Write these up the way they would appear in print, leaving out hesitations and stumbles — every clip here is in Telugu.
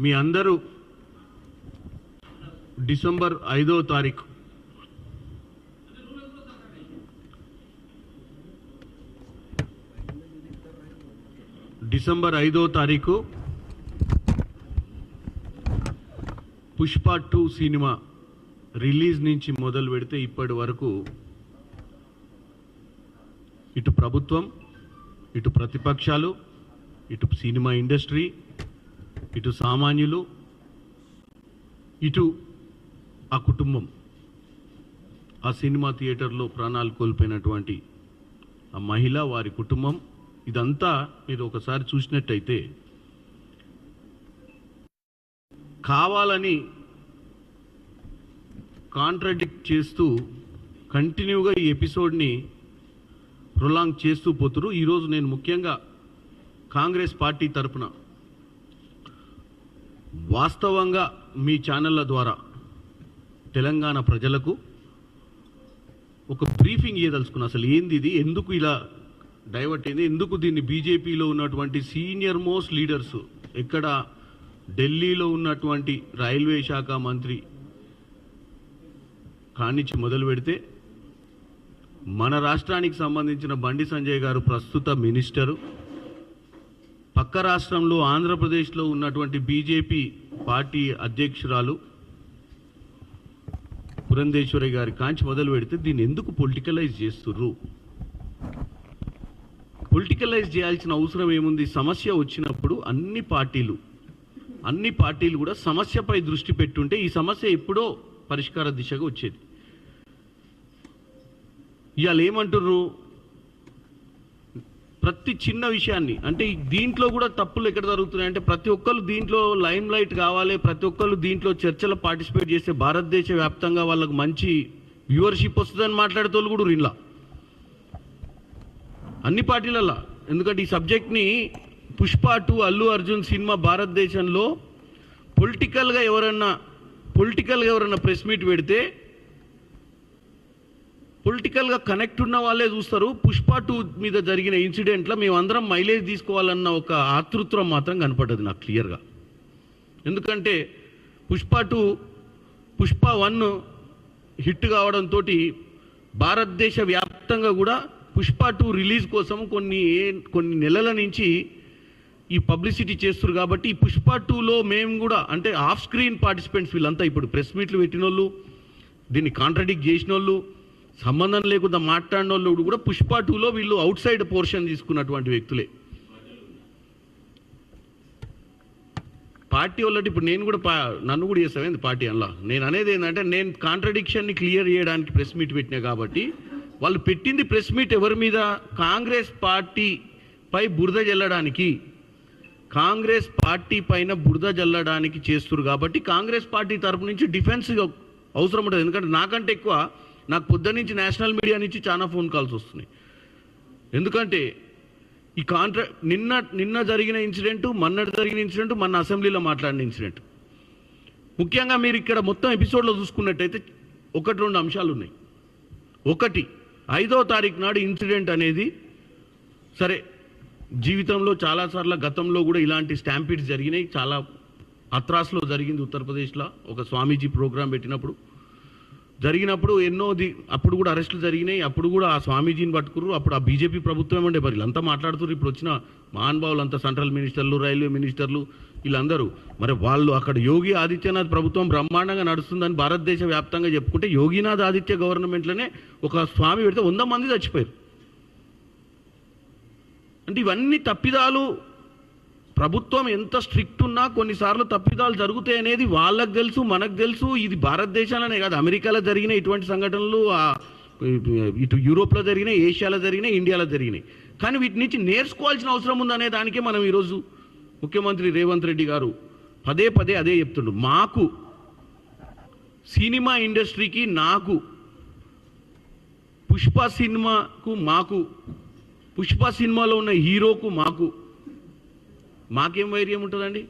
మీ అందరూ డిసెంబర్ 5వ తారీఖు పుష్ప 2 సినిమా రిలీజ్ నుంచి మొదలు పెడితే ఇప్పటి వరకు ఇటు ప్రభుత్వం, ఇటు ప్రతిపక్షాలు, ఇటు సినిమా ఇండస్ట్రీ, ఇటు సామాన్యులు, ఇటు ఆ కుటుంబం, ఆ సినిమా థియేటర్లో ప్రాణాలు కోల్పోయినటువంటి ఆ మహిళ, వారి కుటుంబం, ఇదంతా మీరు ఒకసారి చూసినట్టయితే కావాలని కాంట్రాడిక్ట్ చేస్తూ కంటిన్యూగా ఈ ఎపిసోడ్ని ప్రొలాంగ్ చేస్తూ పోతురు. ఈరోజు నేను ముఖ్యంగా కాంగ్రెస్ పార్టీ తరఫున వాస్తవంగా మీ ఛానళ్ళ ద్వారా తెలంగాణ ప్రజలకు ఒక బ్రీఫింగ్ ఇవ్వదలుచుకున్నా. అసలు ఏంది ఇది, ఎందుకు ఇలా డైవర్ట్ అయింది, ఎందుకు దీన్ని బీజేపీలో ఉన్నటువంటి సీనియర్ మోస్ట్ లీడర్స్, ఎక్కడ ఢిల్లీలో ఉన్నటువంటి రైల్వే శాఖ మంత్రి కానించి మొదలు పెడితే మన రాష్ట్రానికి సంబంధించిన బండి సంజయ్ గారు ప్రస్తుత మినిస్టరు, పక్క రాష్ట్రంలో ఆంధ్రప్రదేశ్లో ఉన్నటువంటి బీజేపీ పార్టీ అధ్యక్షురాలు పురంధేశ్వరి గారి కాంచి మొదలు పెడితే దీన్ని ఎందుకు పొలిటికలైజ్ చేస్తుర్రు? పొలిటికలైజ్ చేయాల్సిన అవసరం ఏముంది? సమస్య వచ్చినప్పుడు అన్ని పార్టీలు కూడా సమస్యపై దృష్టి పెట్టుంటే ఈ సమస్య ఎప్పుడో పరిష్కార దిశగా వచ్చేది. ఇవాళ ఏమంటుర్రు? ప్రతి చిన్న విషయాన్ని, అంటే దీంట్లో కూడా తప్పులు ఎక్కడ జరుగుతున్నాయంటే ప్రతి ఒక్కరు దీంట్లో లైమ్ లైట్ కావాలి, ప్రతి ఒక్కరు దీంట్లో చర్చలో పార్టిసిపేట్ చేస్తే భారతదేశ వ్యాప్తంగా వాళ్ళకు మంచి వ్యూవర్షిప్ వస్తుందని మాట్లాడేటోళ్ళు కూడా ఇలా అన్ని పార్టీలల్లో. ఎందుకంటే ఈ సబ్జెక్ట్ని పుష్ప 2 అల్లు అర్జున్ సినిమా భారతదేశంలో పొలిటికల్గా ఎవరన్నా ప్రెస్ మీట్ పెడితే పొలిటికల్గా కనెక్ట్ ఉన్న వాళ్ళే చూస్తారు. పుష్ప 2 మీద జరిగిన ఇన్సిడెంట్లో మేమందరం మైలేజ్ తీసుకోవాలన్న ఒక ఆతృత్వం మాత్రం కనపడ్డది నాకు క్లియర్గా. ఎందుకంటే పుష్ప 1 హిట్ కావడంతో భారతదేశ వ్యాప్తంగా కూడా పుష్ప 2 రిలీజ్ కోసం కొన్ని నెలల నుంచి ఈ పబ్లిసిటీ చేస్తారు. కాబట్టి ఈ పుష్ప 2లో మేము కూడా, అంటే ఆఫ్ స్క్రీన్ పార్టిసిపెంట్స్ వీళ్ళంతా, ఇప్పుడు ప్రెస్ మీట్లు పెట్టిన వాళ్ళు, దీన్ని కాంట్రాడిక్ట్ చేసిన వాళ్ళు, సంబంధం లేకుండా మాట్లాడిన వాళ్ళు కూడా పుష్ప 2లో వీళ్ళు అవుట్ సైడ్ పోర్షన్ తీసుకున్నటువంటి వ్యక్తులే. పార్టీ వాళ్ళకి ఇప్పుడు నేను కూడా నన్ను కూడా చేస్తామేంది పార్టీ అలా. నేను అనేది ఏంటంటే, నేను కాంట్రాడిక్షన్ని క్లియర్ చేయడానికి ప్రెస్ మీట్ పెట్టినా కాబట్టి వాళ్ళు పెట్టింది ప్రెస్ మీట్ ఎవరి మీద? కాంగ్రెస్ పార్టీపై బురద జల్లడానికి, కాంగ్రెస్ పార్టీ పైన బురద జల్లడానికి చేస్తున్నారు. కాబట్టి కాంగ్రెస్ పార్టీ తరపు నుంచి డిఫెన్స్ అవసరం ఉంటుంది. ఎందుకంటే నాకంటే ఎక్కువ నాకు పొద్దున్న నుంచి నేషనల్ మీడియా నుంచి చాలా ఫోన్ కాల్స్ వస్తున్నాయి. ఎందుకంటే ఈ నిన్న జరిగిన ఇన్సిడెంట్, మొన్నటి జరిగిన ఇన్సిడెంట్, మొన్న అసెంబ్లీలో మాట్లాడిన ఇన్సిడెంట్, ముఖ్యంగా మీరు ఇక్కడ మొత్తం ఎపిసోడ్లో చూసుకున్నట్టయితే 1-2 అంశాలు ఉన్నాయి. ఒకటి, 5వ తారీఖు నాడు ఇన్సిడెంట్ అనేది, సరే జీవితంలో చాలాసార్లు గతంలో కూడా ఇలాంటి స్టాంపీడ్స్ జరిగినాయి. చాలా అత్రాస్లో జరిగింది ఉత్తరప్రదేశ్లో, ఒక స్వామీజీ ప్రోగ్రాం పెట్టినప్పుడు జరిగినప్పుడు అప్పుడు కూడా అరెస్టులు జరిగినాయి. అప్పుడు కూడా ఆ స్వామీజీని పట్టుకుర్రు. అప్పుడు ఆ బీజేపీ ప్రభుత్వం ఉండే మరి వీళ్ళంతా మాట్లాడుతున్నారు. ఇప్పుడు వచ్చిన మహానుభావులు అంతా సెంట్రల్ మినిస్టర్లు, రైల్వే మినిస్టర్లు, వీళ్ళందరూ మరి వాళ్ళు అక్కడ యోగి ఆదిత్యనాథ్ ప్రభుత్వం బ్రహ్మాండంగా నడుస్తుందని భారతదేశ వ్యాప్తంగా చెప్పుకుంటే యోగినాథ్ ఆదిత్య గవర్నమెంట్లోనే ఒక స్వామి పెడితే 100 మంది చచ్చిపోయారు. అంటే ఇవన్నీ తప్పిదాలు. ప్రభుత్వం ఎంత స్ట్రిక్ట్ ఉన్నా కొన్నిసార్లు తప్పిదాలు జరుగుతాయి అనేది వాళ్ళకు తెలుసు, మనకు తెలుసు. ఇది భారతదేశంలోనే కాదు, అమెరికాలో జరిగిన ఇటువంటి సంఘటనలు, ఇటు యూరోప్లో జరిగినాయి, ఏషియాలో జరిగినాయి, ఇండియాలో జరిగినాయి. కానీ వీటి నుంచి నేర్చుకోవాల్సిన అవసరం ఉందనే దానికే మనం ఈరోజు ముఖ్యమంత్రి రేవంత్ రెడ్డి గారు పదే అదే చెప్తుండ్రు. మాకు సినిమా ఇండస్ట్రీకి, నాకు పుష్ప సినిమాలో ఉన్న హీరోకు మాకేం వైర్యం ఉంటుందండి?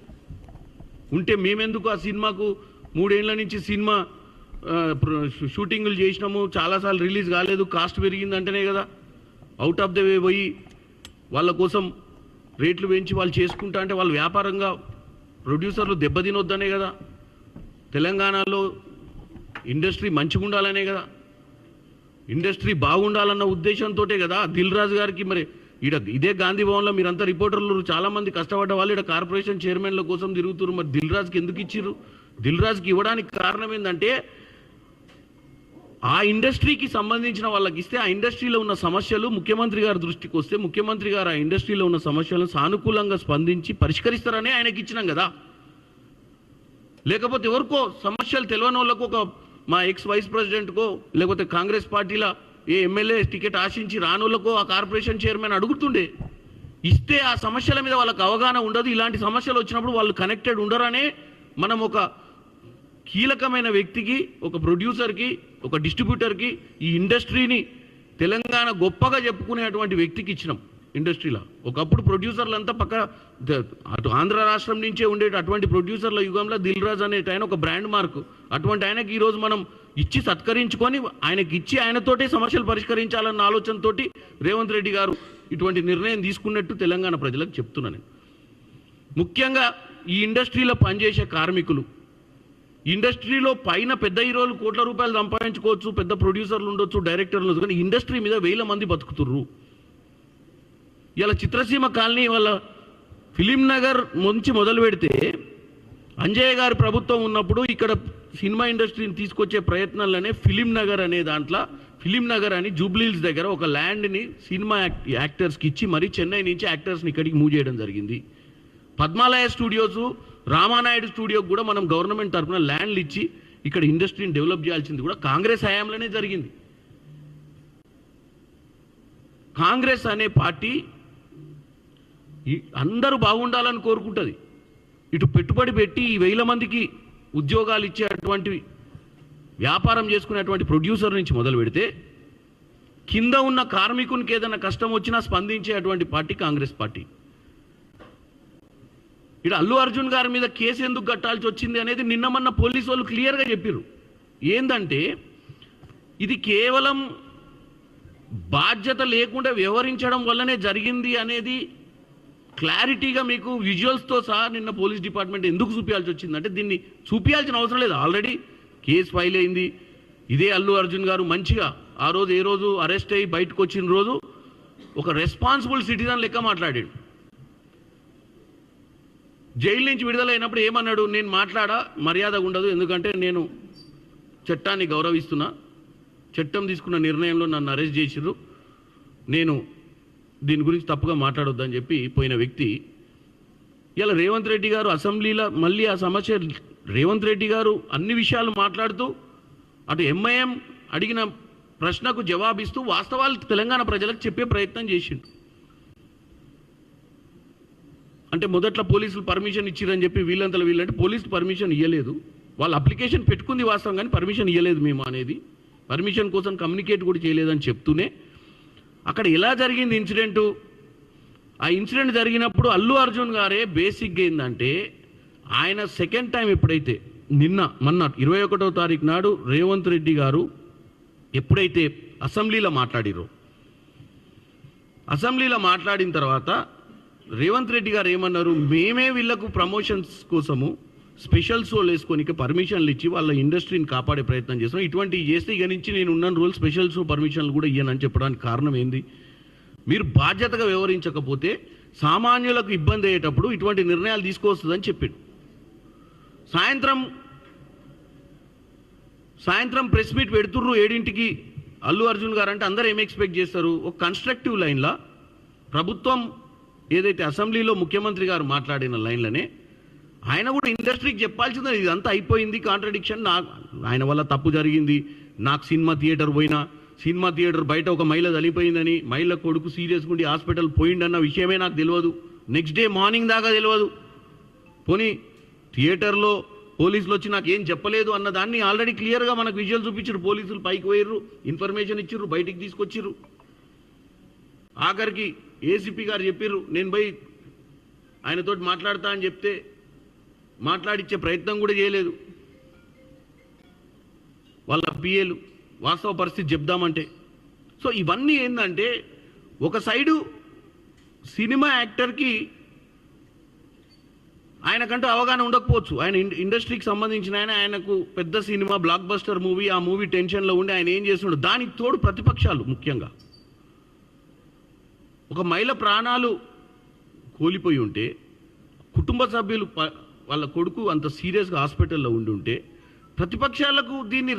ఉంటే మేమెందుకు ఆ సినిమాకు 3 ఏళ్ల నుంచి సినిమా షూటింగులు చేసినాము, చాలాసార్లు రిలీజ్ కాలేదు, కాస్ట్ పెరిగిందంటేనే కదా అవుట్ ఆఫ్ ద వే పోయి వాళ్ళ కోసం రేట్లు పెంచి వాళ్ళు చేసుకుంటా అంటే వాళ్ళు వ్యాపారంగా ప్రొడ్యూసర్లు దెబ్బతినొద్దనే కదా, తెలంగాణలో ఇండస్ట్రీ మంచిగా ఉండాలనే కదా, ఇండస్ట్రీ బాగుండాలన్న ఉద్దేశంతో కదా దిల్ రాజు గారికి మరి ఇదే గాంధీ భవన్లో మీరంతా రిపోర్టర్లు చాలామంది కష్టపడ్డ వాళ్ళు ఇక్కడ కార్పొరేషన్ చైర్మన్ల కోసం తిరుగుతున్నారు. మరి దిల్ రాజుకి ఎందుకు ఇచ్చిర్రు? దిల్ రాజుకి ఇవ్వడానికి కారణం ఏంటంటే ఆ ఇండస్ట్రీకి సంబంధించిన వాళ్ళకి ఇస్తే ఆ ఇండస్ట్రీలో ఉన్న సమస్యలు ముఖ్యమంత్రి గారి దృష్టికి వస్తే ముఖ్యమంత్రి గారు ఆ ఇండస్ట్రీలో ఉన్న సమస్యలను సానుకూలంగా స్పందించి పరిష్కరిస్తారనే ఆయనకి ఇచ్చినాం కదా. లేకపోతే ఎవరికో సమస్యలు తెలియని వాళ్ళకు ఒక మా ఎక్స్ వైస్ ప్రెసిడెంట్కో లేకపోతే కాంగ్రెస్ పార్టీలో ఏ ఎమ్మెల్యే టికెట్ ఆశించి రానోళ్ళకో ఆ కార్పొరేషన్ చైర్మన్ అడుగుతుండే. ఇస్తే ఆ సమస్యల మీద వాళ్ళకు అవగాహన ఉండదు. ఇలాంటి సమస్యలు వచ్చినప్పుడు వాళ్ళు కనెక్టెడ్ ఉండరనే మనం ఒక కీలకమైన వ్యక్తికి, ఒక ప్రొడ్యూసర్కి, ఒక డిస్ట్రిబ్యూటర్కి ఈ ఇండస్ట్రీని తెలంగాణ గొప్పగా చెప్పుకునేటువంటి వ్యక్తికి ఇచ్చినాం. ఇండస్ట్రీలో ఒకప్పుడు ప్రొడ్యూసర్లంతా అటు ఆంధ్ర రాష్ట్రం నుంచే ఉండేటి అటువంటి ప్రొడ్యూసర్ల యుగంలో దిల్ రాజు అనేటి ఆయన ఒక బ్రాండ్ మార్క్. అటువంటి ఆయనకి ఈరోజు మనం ఇచ్చి సత్కరించుకొని ఆయనకి ఇచ్చి ఆయనతోటే సమస్యలు పరిష్కరించాలన్న ఆలోచనతోటి రేవంత్ రెడ్డి గారు ఇటువంటి నిర్ణయం తీసుకున్నట్టు తెలంగాణ ప్రజలకు చెప్తున్నాను. ముఖ్యంగా ఈ ఇండస్ట్రీలో పనిచేసే కార్మికులు, ఇండస్ట్రీలో పైన పెద్ద హీరోలు కోట్ల రూపాయలు సంపాదించుకోవచ్చు, పెద్ద ప్రొడ్యూసర్లు ఉండొచ్చు, డైరెక్టర్లు ఉండొచ్చు, కానీ ఇండస్ట్రీ మీద 1000 మంది బతుకుతుర్రు. ఇలా చిత్రసీమ కాలనీ వాళ్ళ ఫిలిం నగర్ నుంచి మొదలు పెడితే అంజయ్య గారి ప్రభుత్వం ఉన్నప్పుడు ఇక్కడ సినిమా ఇండస్ట్రీని తీసుకొచ్చే ప్రయత్నాలనే ఫిలిం నగర్ అనే దాంట్లో ఫిలిం నగర్ అని జూబ్లీహిల్స్ దగ్గర ఒక ల్యాండ్ని సినిమా యాక్టర్స్కి ఇచ్చి మరి చెన్నై నుంచి యాక్టర్స్ని ఇక్కడికి మూవ్ చేయడం జరిగింది. పద్మాలయ స్టూడియోస్, రామానాయుడు స్టూడియోకి కూడా మనం గవర్నమెంట్ తరఫున ల్యాండ్లు ఇచ్చి ఇక్కడ ఇండస్ట్రీని డెవలప్ చేయాల్సింది కూడా కాంగ్రెస్ హయాంలోనే జరిగింది. కాంగ్రెస్ అనే పార్టీ అందరూ బాగుండాలని కోరుకుంటుంది. ఇటు పెట్టుబడి పెట్టి ఈ 1000 మందికి ఉద్యోగాలు ఇచ్చేటువంటి వ్యాపారం చేసుకునేటువంటి ప్రొడ్యూసర్ నుంచి మొదలు పెడితే కింద ఉన్న కార్మికునికి ఏదైనా కష్టం వచ్చినా స్పందించేటువంటి పార్టీ కాంగ్రెస్ పార్టీ. ఇక్కడ అల్లు అర్జున్ గారి మీద కేసు ఎందుకు కట్టాల్సి వచ్చింది అనేది నిన్న మొన్న పోలీసు వాళ్ళు క్లియర్గా చెప్పారు. ఏంటంటే ఇది కేవలం బాధ్యత లేకుండా వ్యవహరించడం వల్లనే జరిగింది అనేది క్లారిటీగా మీకు విజువల్స్తో సహా నిన్న పోలీస్ డిపార్ట్మెంట్ ఎందుకు చూపించాల్సి వచ్చిందంటే దీన్ని చూపించాల్సిన అవసరం లేదు. ఆల్రెడీ కేసు ఫైల్ అయింది. ఇదే అల్లు అర్జున్ గారు మంచిగా ఆ రోజు ఏ రోజు అరెస్ట్ అయ్యి బయటకు వచ్చిన రోజు ఒక రెస్పాన్సిబుల్ సిటిజన్ లెక్క మాట్లాడాడు. జైలు నుంచి విడుదలైనప్పుడు ఏమన్నాడు? నేను మాట్లాడా మర్యాద ఉండదు, ఎందుకంటే నేను చట్టాన్ని గౌరవిస్తున్నా, చట్టం తీసుకున్న నిర్ణయంలో నన్ను అరెస్ట్ చేసిర్రు, నేను దీని గురించి తప్పుగా మాట్లాడొద్దని చెప్పి పోయిన వ్యక్తి. ఇలా రేవంత్ రెడ్డి గారు అసెంబ్లీలో మళ్ళీ ఆ సమస్య రేవంత్ రెడ్డి గారు అన్ని విషయాలు మాట్లాడుతూ అటు ఎంఐఎం అడిగిన ప్రశ్నకు జవాబిస్తూ వాస్తవాలు తెలంగాణ ప్రజలకు చెప్పే ప్రయత్నం చేసిండు. అంటే మొదట్లో పోలీసులు పర్మిషన్ ఇచ్చిరని చెప్పి వీళ్ళంటే పోలీసులు పర్మిషన్ ఇవ్వలేదు. వాళ్ళు అప్లికేషన్ పెట్టుకుంది వాస్తవం, కానీ పర్మిషన్ ఇవ్వలేదు మేము అనేది, పర్మిషన్ కోసం కమ్యూనికేట్ కూడా చేయలేదని చెప్తూనే అక్కడ ఎలా జరిగింది ఇన్సిడెంటు? ఆ ఇన్సిడెంట్ జరిగినప్పుడు అల్లు అర్జున్ గారే బేసిక్గా ఏంటంటే ఆయన సెకండ్ టైం ఎప్పుడైతే మొన్న 21వ తారీఖు నాడు రేవంత్ రెడ్డి గారు ఎప్పుడైతే అసెంబ్లీలో మాట్లాడిరో, అసెంబ్లీలో మాట్లాడిన తర్వాత రేవంత్ రెడ్డి గారు ఏమన్నారు? మేమే వీళ్ళకు ప్రమోషన్స్ కోసము స్పెషల్ షోలు వేసుకొని పర్మిషన్లు ఇచ్చి వాళ్ళ ఇండస్ట్రీని కాపాడే ప్రయత్నం చేస్తున్నాం. ఇటువంటివి చేస్తే ఇక నుంచి నేను ఉన్న రోజులు స్పెషల్ షో పర్మిషన్లు కూడా ఇయ్యనని చెప్పడానికి కారణం ఏంది? మీరు బాధ్యతగా వ్యవహరించకపోతే సామాన్యులకు ఇబ్బంది అయ్యేటప్పుడు ఇటువంటి నిర్ణయాలు తీసుకోవస్తుందని చెప్పాడు. సాయంత్రం ప్రెస్ మీట్ పెడుతుర్రు 7ంటికి అల్లు అర్జున్ గారు. అంటే అందరూ ఏం ఎక్స్పెక్ట్ చేస్తారు? ఒక కన్స్ట్రక్టివ్ లైన్లో ప్రభుత్వం ఏదైతే అసెంబ్లీలో ముఖ్యమంత్రి గారు మాట్లాడిన లైన్లనే ఆయన కూడా ఇండస్ట్రీకి చెప్పాల్సిందే, ఇదంతా అయిపోయింది, కాంట్రడిక్షన్, ఆయన వల్ల తప్పు జరిగింది, నాకు సినిమా థియేటర్ బయట ఒక మహిళ చనిపోయిందని, మహిళ కొడుకు సీరియస్గా ఉండి హాస్పిటల్ పోయిందన్న విషయమే నాకు తెలియదు, నెక్స్ట్ డే మార్నింగ్ దాకా తెలియదు, పోనీ థియేటర్లో పోలీసులు వచ్చి నాకు ఏం చెప్పలేదు అన్న దాన్ని ఆల్రెడీ క్లియర్గా మనకు విజువల్ చూపించారు. పోలీసులు పైకి పోయిర్రు, ఇన్ఫర్మేషన్ ఇచ్చిర్రు, బయటికి తీసుకొచ్చిర్రు. ఆఖరికి ఏసీపీ గారు చెప్పిర్రు నేను పోయి ఆయనతో మాట్లాడతా అని చెప్తే మాట్లాడిచ్చే ప్రయత్నం కూడా చేయలేదు వాళ్ళ పిఏలు, వాస్తవ పరిస్థితి చెప్దామంటే. సో ఇవన్నీ ఏంటంటే ఒక సైడు సినిమా యాక్టర్కి ఆయనకంటూ అవగాహన ఉండకపోవచ్చు. ఆయన ఇండస్ట్రీకి సంబంధించిన ఆయనకు పెద్ద సినిమా బ్లాక్ బస్టర్ మూవీ, ఆ మూవీ టెన్షన్లో ఉండి ఆయన ఏం చేస్తున్నాడు. దానికి తోడు ప్రతిపక్షాలు, ముఖ్యంగా ఒక మహిళ ప్రాణాలు కోల్పోయి ఉంటే, కుటుంబ సభ్యులు వాళ్ళ కొడుకు అంత సీరియస్గా హాస్పిటల్లో ఉండి ఉంటే, ప్రతిపక్షాలకు దీన్ని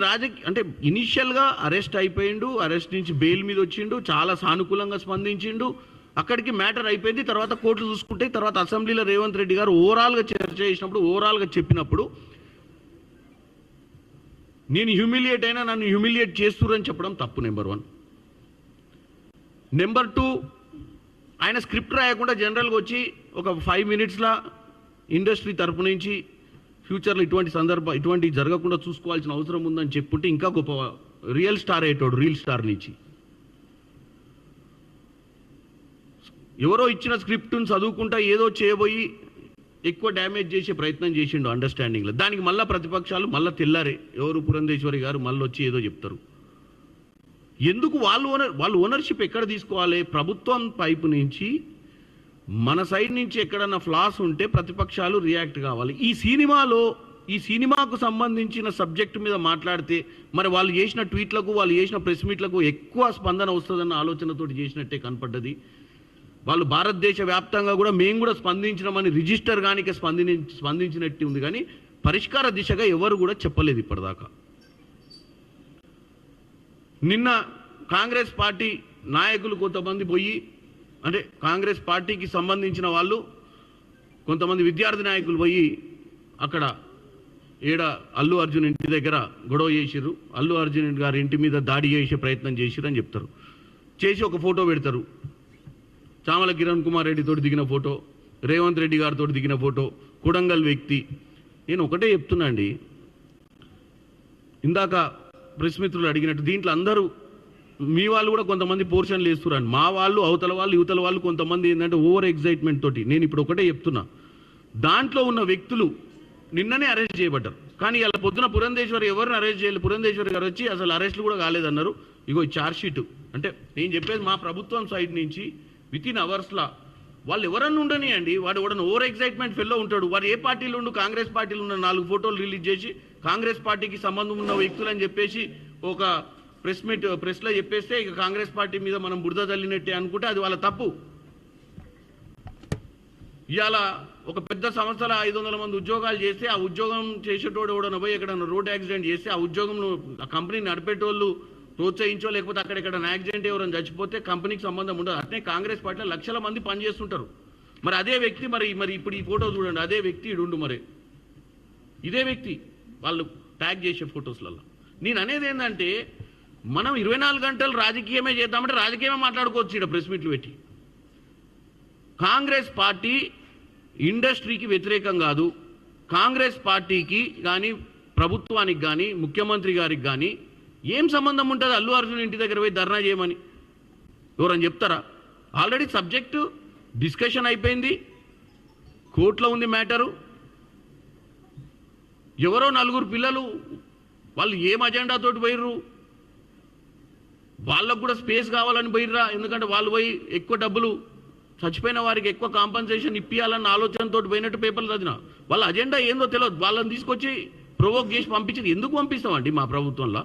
అంటే ఇనిషియల్గా అరెస్ట్ అయిపోయిండు, అరెస్ట్ నుంచి బెయిల్ మీద వచ్చిండు, చాలా సానుకూలంగా స్పందించిండు, అక్కడికి మ్యాటర్ అయిపోయింది. తర్వాత కోర్టులు చూసుకుంటే, తర్వాత అసెంబ్లీలో రేవంత్ రెడ్డి గారు ఓవరాల్గా చర్చ చేసినప్పుడు, ఓవరాల్గా చెప్పినప్పుడు, నేను హ్యూమిలియేట్ అయినా నన్ను హ్యూమిలియేట్ చేస్తురని చెప్పడం తప్పు. నెంబర్ 1. నెంబర్ 2, ఆయన స్క్రిప్ట్ రాయకుండా జనరల్గా వచ్చి ఒక 5 మినిట్స్లో ఇండస్ట్రీ తరపు నుంచి ఫ్యూచర్లో ఇటువంటి జరగకుండా చూసుకోవాల్సిన అవసరం ఉందని చెప్పుంటే ఇంకా గొప్ప రియల్ స్టార్ అయ్యేటోడు. రియల్ స్టార్ నుంచి ఎవరో ఇచ్చిన స్క్రిప్ట్ను చదువుకుంటా ఏదో చేయబోయి ఎక్కువ డ్యామేజ్ చేసే ప్రయత్నం చేసిండు అండర్స్టాండింగ్లో. దానికి మళ్ళీ ప్రతిపక్షాలు మళ్ళీ తెల్లారే ఎవరు పురంధేశ్వరి గారు మళ్ళీ వచ్చి ఏదో చెప్తారు. ఎందుకు వాళ్ళు ఓనర్షిప్ ఎక్కడ తీసుకోవాలి? ప్రభుత్వం వైపు నుంచి మన సైడ్ నుంచి ఎక్కడన్నా ఫ్లాస్ ఉంటే ప్రతిపక్షాలు రియాక్ట్ కావాలి. ఈ సినిమాకు సంబంధించిన సబ్జెక్టు మీద మాట్లాడితే మరి వాళ్ళు చేసిన ట్వీట్లకు, వాళ్ళు చేసిన ప్రెస్ మీట్లకు ఎక్కువ స్పందన వస్తుందన్న ఆలోచనతోటి చేసినట్టే కనపడ్డది. వాళ్ళు భారతదేశ వ్యాప్తంగా కూడా మేము కూడా స్పందించినామని రిజిస్టర్ కానీ స్పందించినట్టు ఉంది, కానీ పరిష్కార దిశగా ఎవరు కూడా చెప్పలేదు ఇప్పటిదాకా. నిన్న కాంగ్రెస్ పార్టీ నాయకులు కొంతమంది పోయి, అంటే కాంగ్రెస్ పార్టీకి సంబంధించిన వాళ్ళు కొంతమంది విద్యార్థి నాయకులు పోయి అక్కడ అల్లు అర్జున్ ఇంటి దగ్గర గొడవ చేసిర్రు, అల్లు అర్జున్ గారి ఇంటి మీద దాడి చేసే ప్రయత్నం చేసిర్రు అని చెప్తారు. చేసి ఒక ఫోటో పెడతారు. చామల కిరణ్ కుమార్ రెడ్డి తోటి దిగిన ఫోటో, రేవంత్ రెడ్డి గారితో దిగిన ఫోటో, కొడంగల్ వ్యక్తి. నేను ఒకటే చెప్తున్నా అండి, ఇందాక ప్రెస్ మిత్రులు అడిగినట్టు దీంట్లో అందరూ మీ వాళ్ళు కూడా కొంతమంది పోర్షన్లు వేస్తున్నారు. మా వాళ్ళు, అవతల వాళ్ళు, యువతల వాళ్ళు కొంతమంది ఏంటంటే ఓవర్ ఎగ్జైట్మెంట్ తోటి. నేను ఇప్పుడు ఒకటే చెప్తున్నా, దాంట్లో ఉన్న వ్యక్తులు నిన్ననే అరెస్ట్ చేయబడ్డారు. కానీ ఇలా పొద్దున పురంధేశ్వరి ఎవరిని అరెస్ట్ చేయలేదు. పురంధేశ్వరి గారు వచ్చి అసలు అరెస్టులు కూడా కాలేదన్నారు. ఇగో ఛార్జ్ షీటు. అంటే నేను చెప్పేది మా ప్రభుత్వం సైడ్ నుంచి వితిన్ అవర్స్లో వాళ్ళు ఎవరన్నా ఉండని అండి, వాడు ఎవడన్నా ఓవర్ ఎగ్జైట్మెంట్ ఫెల్లో ఉంటాడు. వాడు ఏ పార్టీలో ఉండు, కాంగ్రెస్ పార్టీలో ఉన్న 4 ఫోటోలు రిలీజ్ చేసి కాంగ్రెస్ పార్టీకి సంబంధం ఉన్న వ్యక్తులని చెప్పేసి ఒక ప్రెస్లో చెప్పేస్తే ఇక కాంగ్రెస్ పార్టీ మీద మనం బురద తల్లినట్టే అనుకుంటే అది వాళ్ళ తప్పు. ఇవాళ ఒక పెద్ద సంస్థలో 500 మంది ఉద్యోగాలు చేస్తే ఆ ఉద్యోగం చేసేటోడు ఎవడన్నా పోయి ఎక్కడన్నా రోడ్ యాక్సిడెంట్ చేస్తే ఆ ఉద్యోగంలో ఆ కంపెనీని నడిపేటోళ్ళు ప్రోత్సహించో, లేకపోతే అక్కడెక్కడ యాక్సిడెంట్ ఎవరైనా చచ్చిపోతే కంపెనీకి సంబంధం ఉండదు. అట్నే కాంగ్రెస్ పార్టీలో లక్షల మంది పనిచేస్తుంటారు. మరి అదే వ్యక్తి మరి ఇప్పుడు ఈ ఫోటో చూడండి, అదే వ్యక్తి ఇడుండు, మరి ఇదే వ్యక్తి వాళ్ళు ట్యాగ్ చేసే ఫొటోస్లలో. నేను అనేది ఏంటంటే, మనం 24 గంటలు రాజకీయమే చేద్దామంటే రాజకీయమే మాట్లాడుకోవచ్చు. ఇక్కడ ప్రెస్ మీట్లు పెట్టి కాంగ్రెస్ పార్టీ ఇండస్ట్రీకి వ్యతిరేకం కాదు. కాంగ్రెస్ పార్టీకి కానీ ప్రభుత్వానికి కానీ ముఖ్యమంత్రి గారికి కానీ ఏం సంబంధం ఉంటుంది అల్లు అర్జున్ ఇంటి దగ్గర పోయి ధర్నా చేయమని? ఎవరని చెప్తారా? ఆల్రెడీ సబ్జెక్టు డిస్కషన్ అయిపోయింది, కోర్టులో ఉంది మ్యాటరు. ఎవరో 4 పిల్లలు వాళ్ళు ఏం అజెండాతోటి పోయిర్రు, వాళ్ళకు కూడా స్పేస్ కావాలని పోయిర్రా? ఎందుకంటే వాళ్ళు పోయి ఎక్కువ డబ్బులు చచ్చిపోయిన వారికి ఎక్కువ కాంపన్సేషన్ ఇప్పియాలన్న ఆలోచనతో పోయినట్టు పేపర్లు చదివిన. వాళ్ళ అజెండా ఏందో తెలియదు. వాళ్ళని తీసుకొచ్చి ప్రొవోక్ చేసి పంపించింది. ఎందుకు పంపిస్తామండి మా ప్రభుత్వంలో?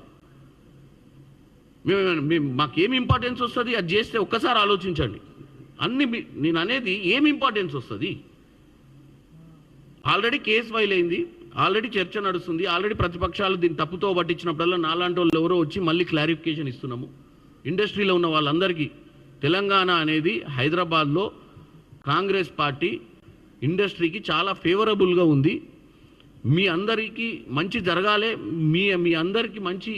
మాకేం ఇంపార్టెన్స్ వస్తుంది అది చేస్తే? ఒక్కసారి ఆలోచించండి. నేను అనేది ఏం ఇంపార్టెన్స్ వస్తుంది? ఆల్రెడీ కేసు ఫైల్ అయింది, ఆల్రెడీ చర్చ నడుస్తుంది, ఆల్రెడీ ప్రతిపక్షాలు దీన్ని తప్పుతో పట్టించినప్పుడల్లా నాలాంటి వాళ్ళు ఎవరో వచ్చి మళ్ళీ క్లారిఫికేషన్ ఇస్తున్నాము. ఇండస్ట్రీలో ఉన్న వాళ్ళందరికీ తెలంగాణ అనేది హైదరాబాద్లో కాంగ్రెస్ పార్టీ ఇండస్ట్రీకి చాలా ఫేవరబుల్గా ఉంది. మీ అందరికీ మంచి జరగాలి, మీ అందరికీ మంచి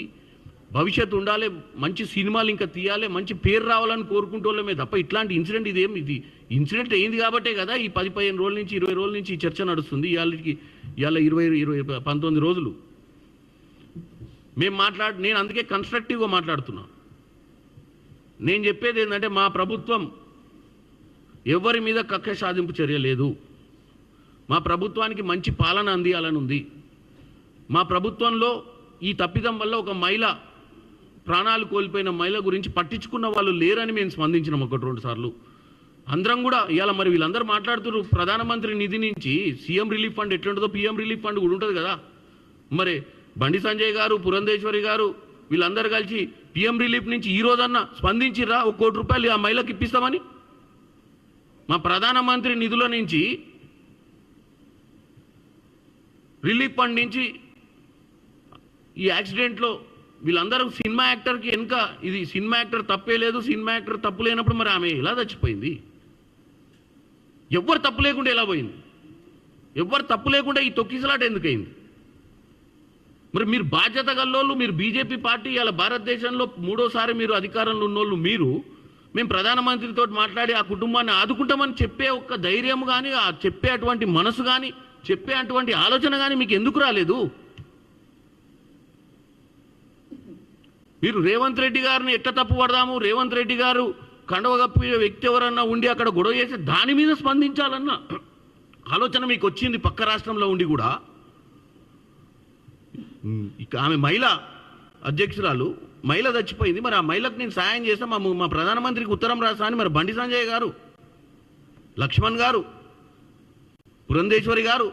భవిష్యత్తు ఉండాలి, మంచి సినిమాలు ఇంకా తీయాలి, మంచి పేరు రావాలని కోరుకుంటోళ్ళమే తప్ప ఇట్లాంటి ఇన్సిడెంట్ ఇది ఇన్సిడెంట్ అయింది కాబట్టే కదా ఈ 10-15 రోజుల నుంచి 20 రోజుల నుంచి ఈ చర్చ నడుస్తుంది. ఇవాళ 19 రోజులు నేను అందుకే కన్స్ట్రక్టివ్గా మాట్లాడుతున్నా. నేను చెప్పేది ఏంటంటే, మా ప్రభుత్వం ఎవరి మీద కక్ష సాధింపు చర్య లేదు. మా ప్రభుత్వానికి మంచి పాలన అందియాలని ఉంది. మా ప్రభుత్వంలో ఈ తప్పిదం వల్ల ఒక మహిళ ప్రాణాలు కోల్పోయిన మహిళ గురించి పట్టించుకున్న వాళ్ళు లేరని మేము స్పందించినాం 1-2 సార్లు. అందరం కూడా ఇవాళ మరి వీళ్ళందరూ మాట్లాడుతున్నారు ప్రధానమంత్రి నిధి నుంచి సీఎం రిలీఫ్ ఫండ్ ఎట్లుంటుందో పీఎం రిలీఫ్ ఫండ్ కూడా ఉంటుంది కదా. మరి బండి సంజయ్ గారు, పురంధేశ్వరి గారు వీళ్ళందరూ కలిసి పీఎం రిలీఫ్ నుంచి ఈ రోజన్నా స్పందించిర్రా? 1 కోటి రూపాయలు ఆ మహిళకి ఇప్పిస్తామని. మా ప్రధానమంత్రి నిధుల నుంచి రిలీఫ్ ఫండ్ నుంచి ఈ యాక్సిడెంట్లో వీళ్ళందరూ సినిమా యాక్టర్కి వెనుక ఇది సినిమా యాక్టర్ తప్పే లేదు, సినిమా యాక్టర్ తప్పు లేనప్పుడు మరి ఆమె ఎలా చచ్చిపోయింది? ఎవ్వరు తప్పు లేకుండా ఎలా పోయింది? ఎవ్వరు తప్పు లేకుండా ఈ తొక్కిసలాట ఎందుకయింది? మరి మీరు బాధ్యత గల్లోళ్ళు, మీరు బీజేపీ పార్టీ ఇలా భారతదేశంలో 3వ సారి మీరు అధికారంలో ఉన్నోళ్ళు, మేము ప్రధానమంత్రితో మాట్లాడి ఆ కుటుంబాన్ని ఆదుకుంటామని చెప్పే ఒక్క ధైర్యం కానీ, ఆ చెప్పే అటువంటి మనసు కానీ, చెప్పే అటువంటి ఆలోచన కానీ మీకు ఎందుకు రాలేదు? మీరు రేవంత్ రెడ్డి గారిని ఎట్లా తప్పు పడదాము, రేవంత్ రెడ్డి గారు కండవ కప్పే వ్యక్తి ఎవరన్నా ఉండి అక్కడ గొడవ చేసి దాని మీద స్పందించాలన్న ఆలోచన మీకు వచ్చింది పక్క రాష్ట్రంలో ఉండి కూడా. ఇక ఆమె మహిళా అధ్యక్షురాలు, మహిళ చచ్చిపోయింది. మరి ఆ మహిళకు నేను సాయం చేస్తా, మా ప్రధానమంత్రికి ఉత్తరం రాస్తా అని మరి బండి సంజయ్ గారు, లక్ష్మణ్ గారు, పురంధేశ్వరి గారు,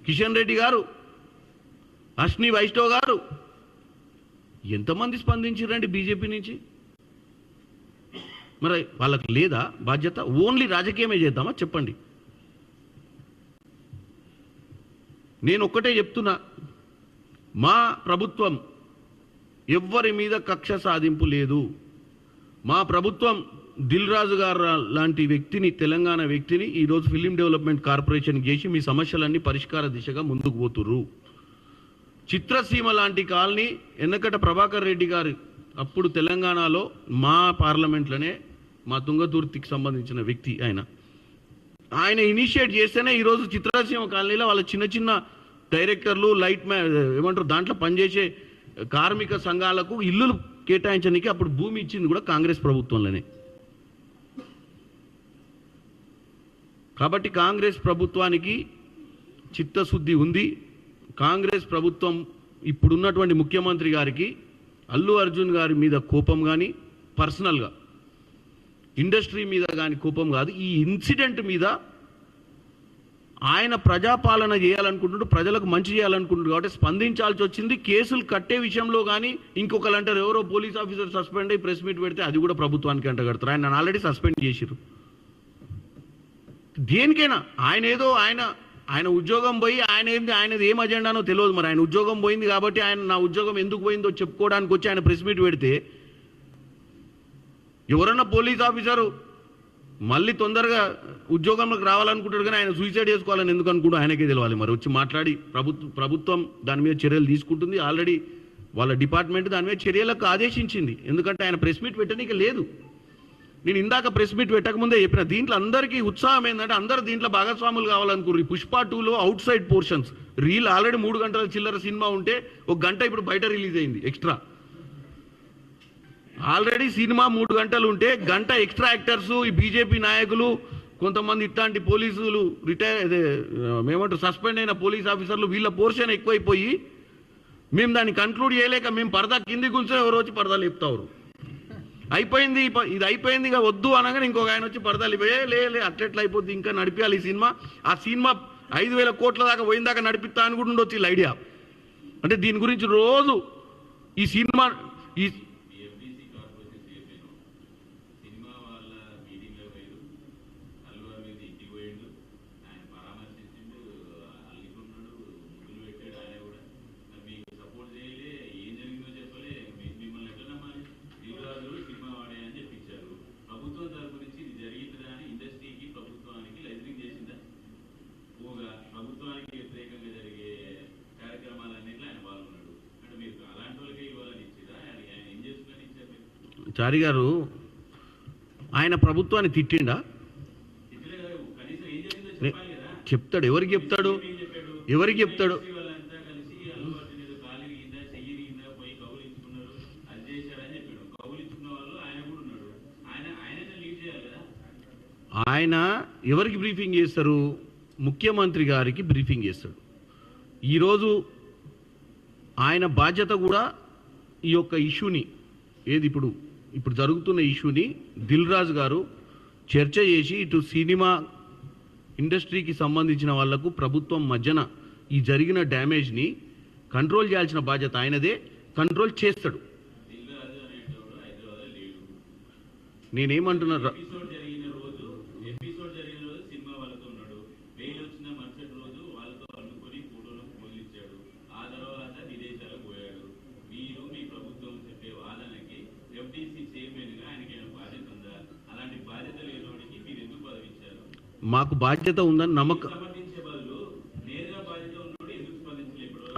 కిషన్ రెడ్డి గారు, అశ్విని వైష్ణవ్ గారు ఎంతమంది స్పందించారండి బీజేపీ నుంచి? మరి వాళ్ళకి లేదా బాధ్యత? ఓన్లీ రాజకీయమే చేద్దామా చెప్పండి? నేను ఒక్కటే చెప్తున్నా, మా ప్రభుత్వం ఎవ్వరి మీద కక్ష సాధింపు లేదు. మా ప్రభుత్వం దిల్ రాజు గారు లాంటి వ్యక్తిని, తెలంగాణ వ్యక్తిని ఈరోజు ఫిలిం డెవలప్మెంట్ కార్పొరేషన్ చేసి మీ సమస్యలన్నీ పరిష్కార దిశగా ముందుకు పోతుర్రు. చిత్రసీమ లాంటి కాలనీ ఎన్నకట ప్రభాకర్ రెడ్డి గారు అప్పుడు తెలంగాణలో మా పార్లమెంట్లోనే, మా తుంగతుర్తికి సంబంధించిన వ్యక్తి ఆయన ఇనిషియేట్ చేస్తేనే ఈరోజు చిత్రసీమ కాలనీలో వాళ్ళ చిన్న చిన్న డైరెక్టర్లు, లైట్ ఏమంటారు దాంట్లో పనిచేసే కార్మిక సంఘాలకు ఇల్లులు కేటాయించడానికి అప్పుడు భూమి ఇచ్చింది కూడా కాంగ్రెస్ ప్రభుత్వంలోనే. కాబట్టి కాంగ్రెస్ ప్రభుత్వానికి చిత్తశుద్ధి ఉంది. కాంగ్రెస్ ప్రభుత్వం ఇప్పుడున్నటువంటి ముఖ్యమంత్రి గారికి అల్లు అర్జున్ గారి మీద కోపం కానీ, పర్సనల్గా ఇండస్ట్రీ మీద కానీ కోపం కాదు, ఈ ఇన్సిడెంట్ మీద ఆయన ప్రజాపాలన చేయాలనుకుంటున్నాడు, ప్రజలకు మంచి చేయాలనుకుంటున్నాడు కాబట్టి స్పందించాల్సి వచ్చింది. కేసులు కట్టే విషయంలో కానీ ఇంకొకరు అంటారు ఎవరో పోలీస్ ఆఫీసర్ సస్పెండ్ అయ్యి ప్రెస్ మీట్ పెడితే అది కూడా ప్రభుత్వానికి అంటగడతారు. ఆయన ఆల్రెడీ సస్పెండ్ చేసిరు. దేనికైనా ఆయన ఉద్యోగం పోయి ఆయనది ఏం అజెండానో తెలియదు. మరి ఆయన ఉద్యోగం పోయింది కాబట్టి నా ఉద్యోగం ఎందుకు పోయిందో చెప్పుకోవడానికి వచ్చి ఆయన ప్రెస్ మీట్ పెడితే ఎవరన్నా పోలీస్ ఆఫీసరు మళ్ళీ తొందరగా ఉద్యోగంలోకి రావాలనుకుంటారు కానీ ఆయన సూసైడ్ చేసుకోవాలని ఎందుకు అనుకుంటూ ఆయనకే తెలియాలి. మరి వచ్చి మాట్లాడి ప్రభుత్వం దాని మీద చర్యలు తీసుకుంటుంది. ఆల్రెడీ వాళ్ళ డిపార్ట్మెంట్ దాని మీద చర్యలకు ఆదేశించింది. ఎందుకంటే ఆయన ప్రెస్ మీట్ పెట్టడానికి లేదు. నేను ఇందాక ప్రెస్ మీట్ పెట్టకముందే చెప్పిన, దీంట్లో అందరికీ ఉత్సాహం ఏంటంటే అందరూ దీంట్లో భాగస్వాములు కావాలనుకున్నారు. పుష్ప 2లో out side portions reel already 3 గంటల చిల్లర సినిమా ఉంటే 1 గంట ఇప్పుడు బయట రిలీజ్ అయింది ఎక్స్ట్రా. ఆల్రెడీ సినిమా 3 గంటలు ఉంటే గంట ఎక్స్ట్రా యాక్టర్స్, ఈ బీజేపీ నాయకులు, కొంతమంది ఇట్లాంటి పోలీసులు ఏమంటారు సస్పెండ్ అయిన పోలీస్ ఆఫీసర్లు వీళ్ళ పోర్షన్ ఎక్కువైపోయి మేము దాన్ని కన్క్లూడ్ చేయలేక మేము పరదా కింది గుంచే ఎవరు వచ్చి పరదాలు చెప్తారు. అయిపోయింది, ఇది అయిపోయింది, ఇక వద్దు అనగానే ఇంకొక ఆయన వచ్చి పరదాలు లే అట్లెట్లా అయిపోద్ది, ఇంకా నడిపించాలి ఈ సినిమా. ఆ సినిమా 5,000 కోట్ల దాకా పోయిందాకా నడిపిస్తా అని కూడా ఉండొచ్చు ఈ ఐడియా. అంటే దీని గురించి రోజు ఈ సినిమా చారి గారు ఆయన ప్రభుత్వాన్ని తిట్టిండా? చెప్తాడు. ఎవరికి చెప్తాడు? ఆయన ఎవరికి బ్రీఫింగ్ చేస్తారు? ముఖ్యమంత్రి గారికి బ్రీఫింగ్ చేస్తాడు. ఈరోజు ఆయన బాధ్యత కూడా ఈ యొక్క ఇష్యూని ఇప్పుడు జరుగుతున్న ఇష్యూని దిల్ రాజు గారు చర్చ చేసి ఇటు సినిమా ఇండస్ట్రీకి సంబంధించిన వాళ్లకు ప్రభుత్వం మధ్యన ఈ జరిగిన డ్యామేజ్ని కంట్రోల్ చేయాల్సిన బాధ్యత ఆయనదే, కంట్రోల్ చేస్తాడు. నేనేమంటున్నా, మాకు బాధ్యత ఉందని నమ్మకం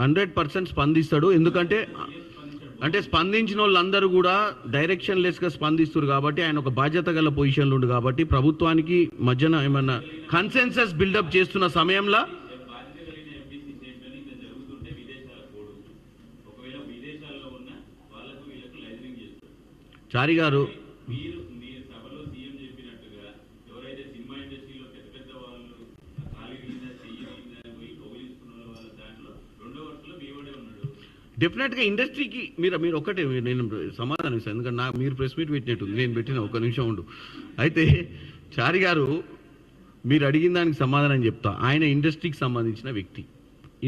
100% స్పందిస్తాడు. ఎందుకంటే స్పందించిన వాళ్ళందరూ కూడా డైరెక్షన్ లెస్గా స్పందిస్తారు కాబట్టి ఆయన ఒక బాధ్యత గల పొజిషన్లో ఉండు కాబట్టి ప్రభుత్వానికి మధ్యన ఏమన్నా కన్సెన్సస్ బిల్డప్ చేస్తున్న సమయంలో చారి గారు డెఫినెట్గా ఇండస్ట్రీకి మీరు ఒకటే నేను సమాధానం ఇస్తాను, ఎందుకంటే మీరు ప్రెస్ మీట్ పెట్టినట్టుంది, నేను పెట్టిన ఒక నిమిషం ఉండు. అయితే చారి గారు మీరు అడిగిన దానికి సమాధానం చెప్తా. ఆయన ఇండస్ట్రీకి సంబంధించిన వ్యక్తి,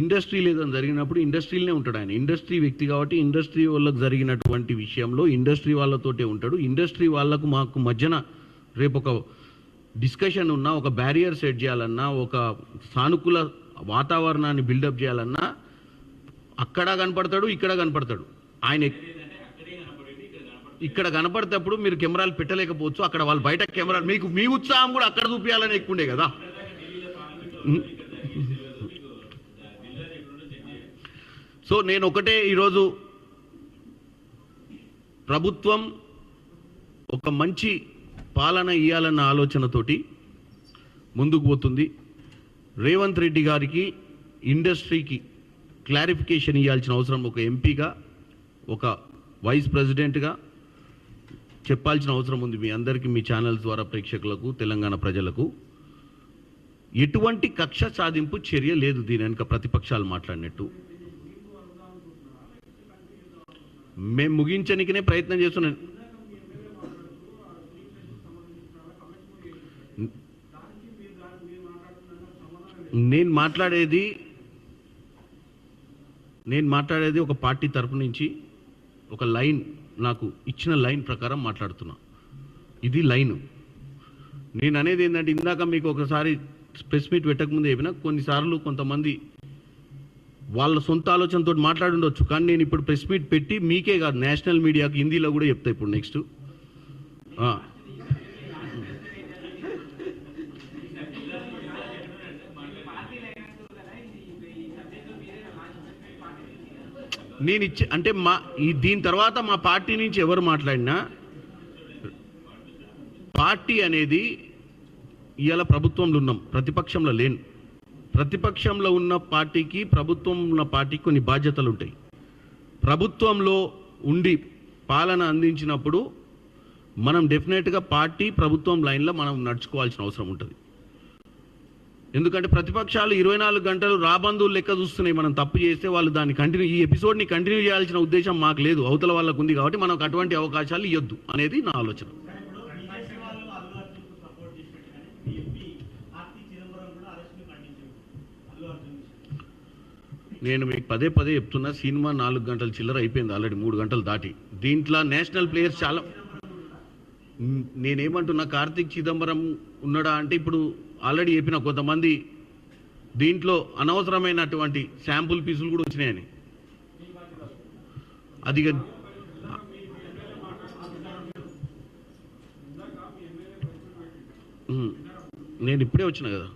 ఇండస్ట్రీ లేదని జరిగినప్పుడు ఇండస్ట్రీలోనే ఉంటాడు. ఆయన ఇండస్ట్రీ వ్యక్తి కాబట్టి ఇండస్ట్రీ వాళ్ళకు జరిగినటువంటి విషయంలో ఇండస్ట్రీ వాళ్ళతోటే ఉంటాడు. ఇండస్ట్రీ వాళ్ళకు మాకు మధ్యన రేపు ఒక డిస్కషన్ ఉన్నా, ఒక బ్యారియర్ సెట్ చేయాలన్నా, ఒక సానుకూల వాతావరణాన్ని బిల్డప్ చేయాలన్నా అక్కడ కనపడతాడు, ఇక్కడ కనపడతాడు. ఆయన ఇక్కడ కనపడేటప్పుడు మీరు కెమెరాలు పెట్టలేకపోవచ్చు, అక్కడ వాళ్ళు బయట కెమెరాలు మీకు మీ ఉత్సాహం కూడా అక్కడ చూపించాలని ఎక్కువండే కదా. సో నేను ఒకటే ఈరోజు ప్రభుత్వం ఒక మంచి పాలన ఇవ్వాలన్న ఆలోచనతోటి ముందుకు పోతుంది. రేవంత్ రెడ్డి గారికి ఇండస్ట్రీకి క్లారిఫికేషన్ ఇవ్వాల్సిన అవసరం ఒక ఎంపీగా, ఒక వైస్ ప్రెసిడెంట్గా చెప్పాల్సిన అవసరం ఉంది మీ అందరికీ, మీ ఛానల్స్ ద్వారా ప్రేక్షకులకు, తెలంగాణ ప్రజలకు. ఎటువంటి కక్ష సాధింపు చర్య లేదు దీని వెనుక ప్రతిపక్షాలు మాట్లాడినట్టు. మేము ముగించనికనే ప్రయత్నం చేస్తున్నాం. నేను మాట్లాడేది ఒక పార్టీ తరపు నుంచి ఒక లైన్, నాకు ఇచ్చిన లైన్ ప్రకారం మాట్లాడుతున్నా. ఇది లైన్. నేను అనేది ఏంటంటే ఇందాక మీకు ఒకసారి ప్రెస్ మీట్ పెట్టకముందే చెప్పినా, కొన్నిసార్లు కొంతమంది వాళ్ళ సొంత ఆలోచనతో మాట్లాడుండొచ్చు, కానీ నేను ఇప్పుడు ప్రెస్ మీట్ పెట్టి మీకే కాదు నేషనల్ మీడియాకి హిందీలో కూడా చెప్తా. ఇప్పుడు నెక్స్ట్ నేను అంటే దీని తర్వాత మా పార్టీ నుంచి ఎవరు మాట్లాడినా, పార్టీ అనేది ఇవాళ ప్రభుత్వంలో ఉన్నాం, ప్రతిపక్షంలో లేను. ప్రతిపక్షంలో ఉన్న పార్టీకి, ప్రభుత్వం ఉన్న పార్టీకి కొన్ని బాధ్యతలు ఉంటాయి. ప్రభుత్వంలో ఉండి పాలన అందించినప్పుడు మనం డెఫినెట్గా పార్టీ ప్రభుత్వం లైన్లో మనం నడుచుకోవాల్సిన అవసరం ఉంటుంది. ఎందుకంటే ప్రతిపక్షాలు 24 గంటలు రాబందులు లెక్క చూస్తున్నాయి. మనం తప్పు చేస్తే వాళ్ళు దాన్ని ఈ ఎపిసోడ్ని కంటిన్యూ చేయాల్సిన ఉద్దేశం మాకు లేదు, అవతల వాళ్ళకు ఉంది. కాబట్టి మనకు అటువంటి అవకాశాలు ఇవ్వద్దు అనేది నా ఆలోచన. నేను మీకు పదే చెప్తున్నా, సినిమా 4 గంటల చిల్లర అయిపోయింది, ఆల్రెడీ 3 గంటలు దాటి. దీంట్లో నేషనల్ ప్లేయర్స్ చాలా. నేనేమంటున్నా, కార్తిక్ చిదంబరం ఉన్నాడా అంటే ఇప్పుడు ఆల్రెడీ చెప్పిన కొంతమంది దీంట్లో అనవసరమైనటువంటి శాంపుల్ పీసులు కూడా వచ్చినాయని. అది నేను ఇప్పుడే వచ్చిన కదా,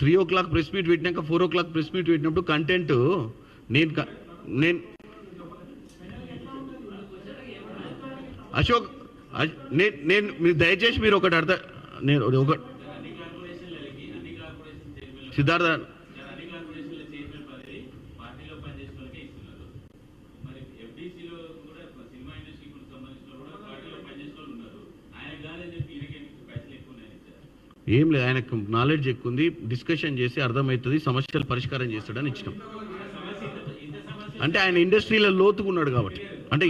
3 o'clock ప్రెస్ మీట్ పెట్టినాక 4 o'clock ప్రెస్ మీట్ పెట్టినప్పుడు కంటెంట్ నేను అశోక్ నేను మీరు దయచేసి మీరు ఒకటి అర్థం, నేను ఒక సిద్ధార్థ ఏం లేదు, ఆయనకు నాలెడ్జ్ ఎక్కువ ఉంది, డిస్కషన్ చేసి అర్థమవుతుంది, సమస్యలు పరిష్కారం చేస్తాడని ఇచ్చినాం. అంటే ఆయన ఇండస్ట్రీలో లోతుకున్నాడు కాబట్టి. అంటే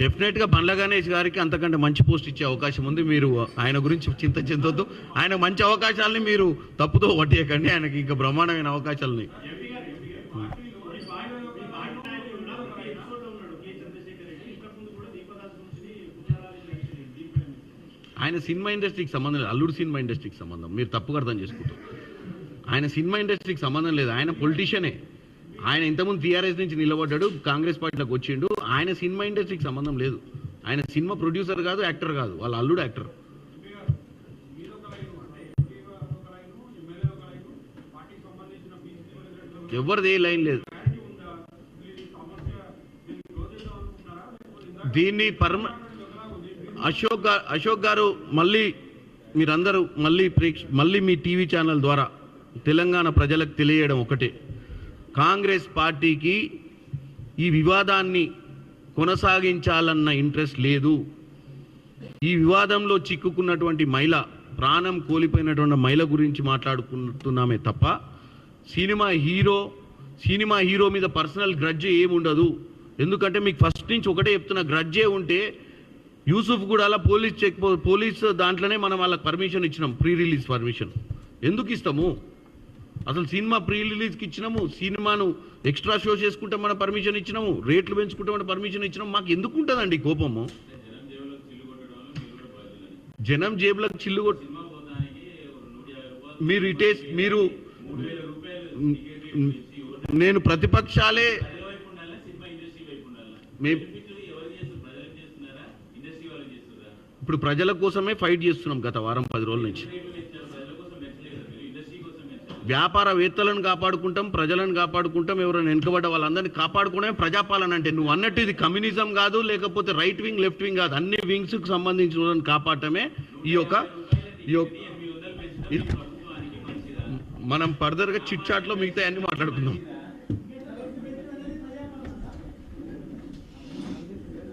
డెఫినెట్గా బండ్ల గణేష్ గారికి అంతకంటే మంచి పోస్ట్ ఇచ్చే అవకాశం ఉంది. మీరు ఆయన గురించి చింత చెందొద్దు. ఆయన మంచి అవకాశాలని మీరు తప్పుతో పట్టేయకండి. ఆయనకి ఇంకా బ్రహ్మాండమైన అవకాశాలని. ఆయన సినిమా ఇండస్ట్రీకి సంబంధం లేదు, అల్లుడు సినిమా ఇండస్ట్రీకి సంబంధం. మీరు తప్పుగా అర్థం చేసుకుంటారు. ఆయన సినిమా ఇండస్ట్రీకి సంబంధం లేదు. ఆయన పొలిటీషియనే. ఆయన ఇంతకుముందు టీఆర్ఎస్ నుంచి నిలబడ్డాడు, కాంగ్రెస్ పార్టీలోకి వచ్చిండు. ఆయన సినిమా ఇండస్ట్రీకి సంబంధం లేదు. ఆయన సినిమా ప్రొడ్యూసర్ కాదు, యాక్టర్ కాదు. వాళ్ళ అల్లుడు యాక్టర్. ఎవరిది ఏ లైన్ లేదు. దీన్ని అశోక్ గారు మళ్ళీ మీరందరూ మళ్ళీ మీ టీవీ ఛానల్ ద్వారా తెలంగాణ ప్రజలకు తెలియడం ఒకటే, కాంగ్రెస్ పార్టీకి ఈ వివాదాన్ని కొనసాగించాలన్న ఇంట్రెస్ట్ లేదు. ఈ వివాదంలో చిక్కుకున్నటువంటి మహిళ, ప్రాణం కోల్పోయినటువంటి మహిళ గురించి మాట్లాడుకుంటున్నామే తప్ప సినిమా హీరో మీద పర్సనల్ గ్రడ్జ్ ఏముండదు. ఎందుకంటే మీకు ఫస్ట్ నుంచి ఒకటే చెప్తున్నా, గ్రడ్జే ఉంటే యూసుఫ్ కూడా అలా పోలీస్ దాంట్లోనే మనం వాళ్ళకి పర్మిషన్ ఇచ్చినాం, ప్రీ రిలీజ్ పర్మిషన్. ఎందుకు ఇస్తాము? అసలు సినిమా ప్రీ రిలీజ్కి ఇచ్చినాము, సినిమాను ఎక్స్ట్రా షో చేసుకుంటే మనం పర్మిషన్ ఇచ్చినాము, రేట్లు పెంచుకుంటే మనం పర్మిషన్ ఇచ్చినాము. మాకు ఎందుకు ఉంటుందండి కోపము? జనం జేబులకు చిల్లు కొట్టి మీరు నేను ప్రతిపక్షాలే ఇప్పుడు ప్రజల కోసమే ఫైట్ చేస్తున్నాం గత వారం 10 రోజుల నుంచి. వ్యాపారవేత్తలను కాపాడుకుంటాం, ప్రజలను కాపాడుకుంటాం, ఎవరైనా వెనుకబడ్డ వాళ్ళందరినీ కాపాడుకోవడమే ప్రజాపాలన అంటే. నువ్వు అన్నట్టు ఇది కమ్యూనిజం కాదు, లేకపోతే రైట్ వింగ్ లెఫ్ట్ వింగ్ కాదు, అన్ని వింగ్స్కి సంబంధించిన వాళ్ళని కాపాడటమే ఈ యొక్క మనం ఫర్దర్గా చిట్ చాట్లో మిగతా అన్ని మాట్లాడుకుందాం.